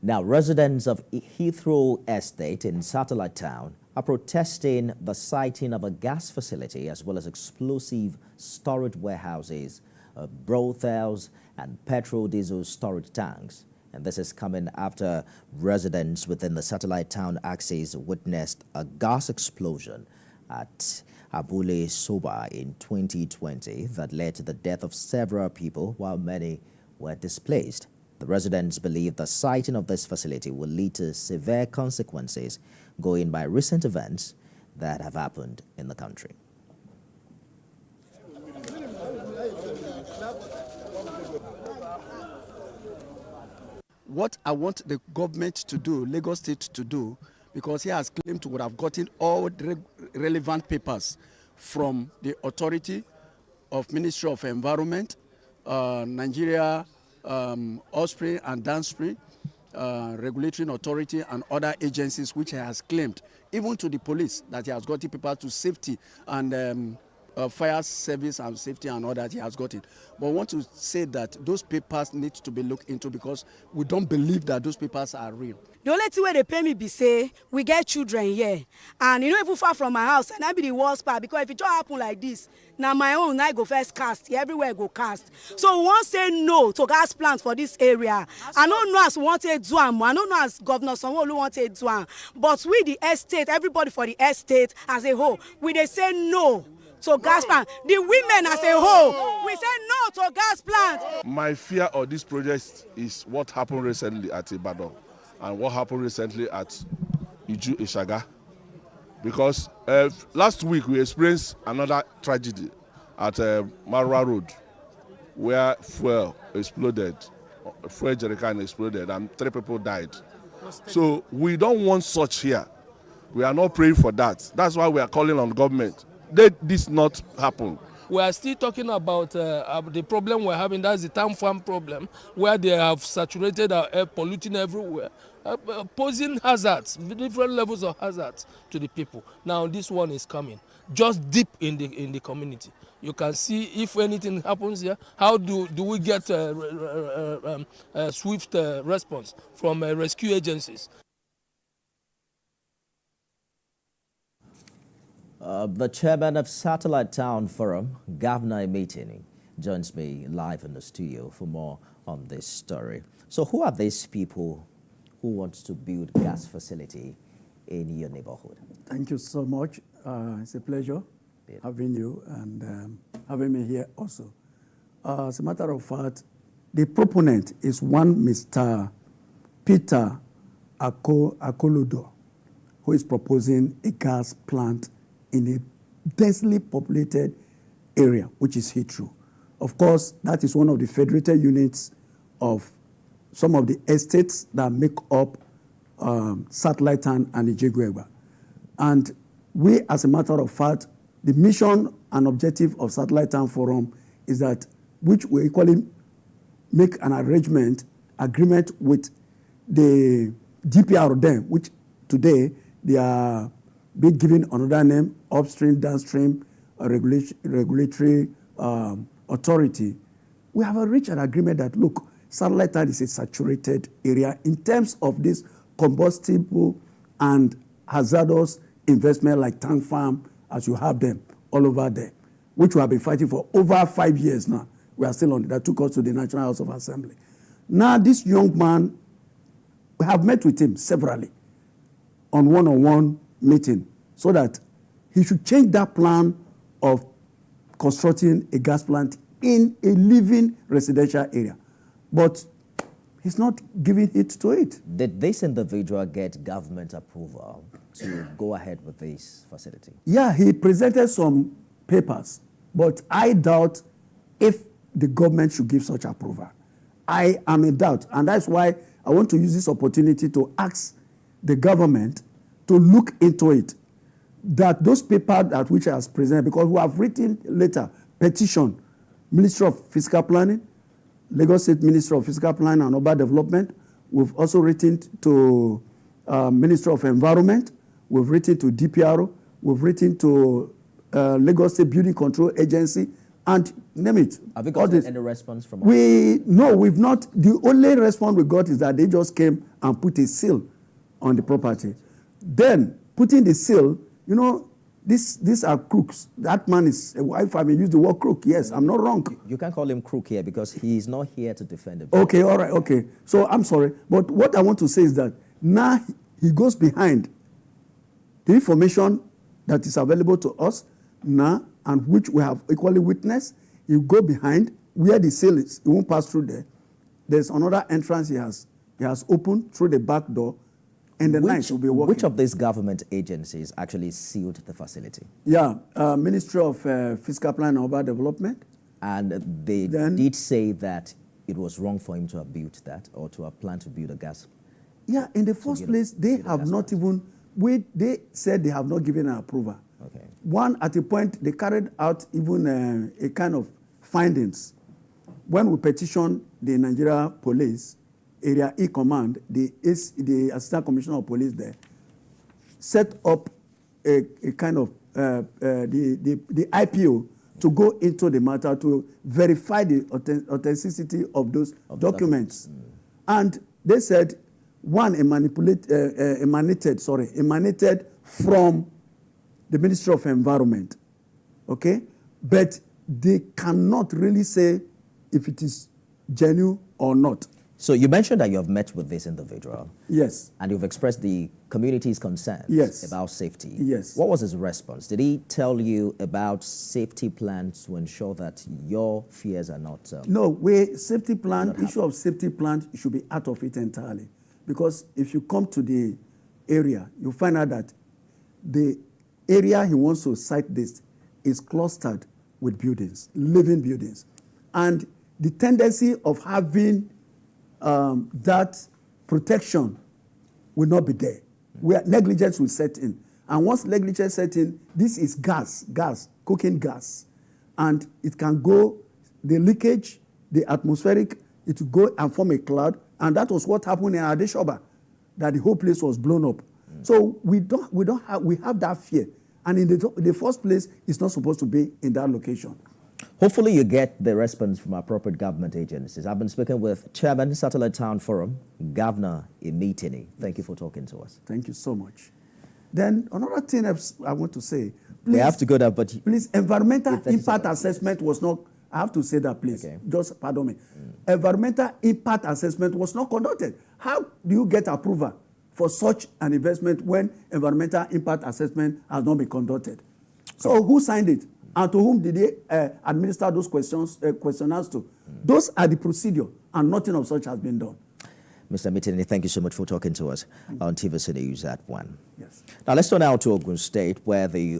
Now, residents of Heathrow Estate in Satellite Town are protesting the siting of a gas facility as well as explosive storage warehouses, brothels, and petrol diesel storage tanks. And this is coming after residents within the Satellite Town axis witnessed a gas explosion at Abule Soba in 2020 that led to the death of several people while many were displaced. The residents believe the siting of this facility will lead to severe consequences going by recent events that have happened in the country. What I want the government to do, Lagos State to do, because he has claimed to would have gotten all the relevant papers from the authority of Ministry of Environment, Nigeria, upstream and downstream, regulatory authority and other agencies which he has claimed, even to the police, that he has gotten people to safety and fire service and safety and all that he has gotten. But I want to say that those papers need to be looked into because we don't believe that those papers are real. The only thing where they pay me be say we get children here, and you know even far from my house, and I be the worst part because if it just happen like this, now my own I go first cast, everywhere go cast. So we want say no to gas plants for this area. I don't know as we want to do am, I don't know as Governor Sanwo-Olu want to do am, but we the estate, everybody for the estate as a whole, we they say no to gas plant. The women as a whole, we say no to gas plant. My fear of this project is what happened recently at Ibadan and what happened recently at Iju Ishaga. Because last week we experienced another tragedy at Marwa Road where fuel exploded, fuel jerrycan exploded and 3 people died. So we don't want such here. We are not praying for that. That's why we are calling on government. Let this not happen. We are still talking about the problem we're having. That's the town farm problem, where they have saturated our air, polluting everywhere, posing hazards, different levels of hazards to the people. Now this one is coming, just deep in the community. You can see if anything happens here, how do we get swift response from rescue agencies. The chairman of Satellite Town Forum, Governor Meeting, joins me live in the studio for more on this story. So who are these people who want to build a gas facility in your neighborhood? Thank you so much. It's a pleasure having you and having me here also. As a matter of fact, the proponent is one Mr. Peter Akoludo, who is proposing a gas plant in a densely populated area, which is Heathrow. Of course, that is one of the federated units of some of the estates that make up Satellite Town and Ijegweba. And we, as a matter of fact, the mission and objective of Satellite Town Forum is that which we equally make an agreement with the DPR them, which today they are being given another name, upstream, downstream, regulatory authority. We have reached an agreement that, look, Satellite Town is a saturated area in terms of this combustible and hazardous investment like tank farm, as you have them all over there, which we have been fighting for over 5 years now. We are still on it. That took us to the National House of Assembly. Now, this young man, we have met with him severally on one-on-one meeting so that he should change that plan of constructing a gas plant in a living residential area. But he's not giving it to it. Did this individual get government approval to go ahead with this facility? Yeah, he presented some papers, but I doubt if the government should give such approval. I am in doubt, and that's why I want to use this opportunity to ask the government to look into it, that those papers that which I has presented, because we have written later, petition, Ministry of Fiscal Planning, Lagos State Ministry of Fiscal Planning and Urban Development. We've also written to Ministry of Environment. We've written to DPRO. We've written to Lagos State Building Control Agency. And name it. Have you all gotten this. any response from No, we've not. The only response we got is that they just came and put a seal on the property. Then, putting the seal, you know, these are crooks. That man is, if I may use the word crook, yes, I'm not wrong. You can't call him crook here because he's not here to defend himself. Okay, all right, okay. So I'm sorry. But what I want to say is that now he goes behind the information that is available to us now and which we have equally witnessed. You go behind where the seal is. He won't pass through there. There's another entrance he has opened through the back door. And the night will be working. Which of these government agencies actually sealed the facility? Yeah, Ministry of Fiscal Plan and Urban Development. And they did say that it was wrong for him to have built that or to have planned to build a gas. Yeah, in the first place, they have not even, they said they have not given an approval. Okay. One, at a point, they carried out even a kind of findings. When we petitioned the Nigeria Police, Area E Command, the Assistant Commissioner of Police there, set up a kind of the IPO to go into the matter to verify the authenticity of those documents. And they said, one emanated from the Ministry of Environment, okay? But they cannot really say if it is genuine or not. So you mentioned that you have met with this individual. Yes. And you've expressed the community's concerns about safety. Yes. What was his response? Did he tell you about safety plans to ensure that your fears are not... No, safety plan, issue of safety plan should be out of it entirely. Because if you come to the area, you find out that the area he wants to site this is clustered with buildings, living buildings. And the tendency of having that protection will not be there. Where negligence will set in. And once negligence set in, this is gas, cooking gas. And it can go, the leakage, the atmospheric, it will go and form a cloud. And that was what happened in Adeshoba, that the whole place was blown up. So we have that fear. And in the first place, it's not supposed to be in that location. Hopefully you get the response from appropriate government agencies. I've been speaking with Chairman, Satellite Town Forum, Governor Imitini. Thank you for talking to us. Thank you so much. Then another thing I want to say. Please, we have to go there, but... Please, environmental impact assessment was not... I have to say that, please. Okay. Just pardon me. Environmental impact assessment was not conducted. How do you get approval for such an investment when environmental impact assessment has not been conducted? So who signed it? And to whom did they administer those questionnaires to? Those are the procedure, and nothing of such has been done. Mr. Mitini, thank you so much for talking to us on TVC News at 1. Yes. Now let's turn now to Ogun State, where the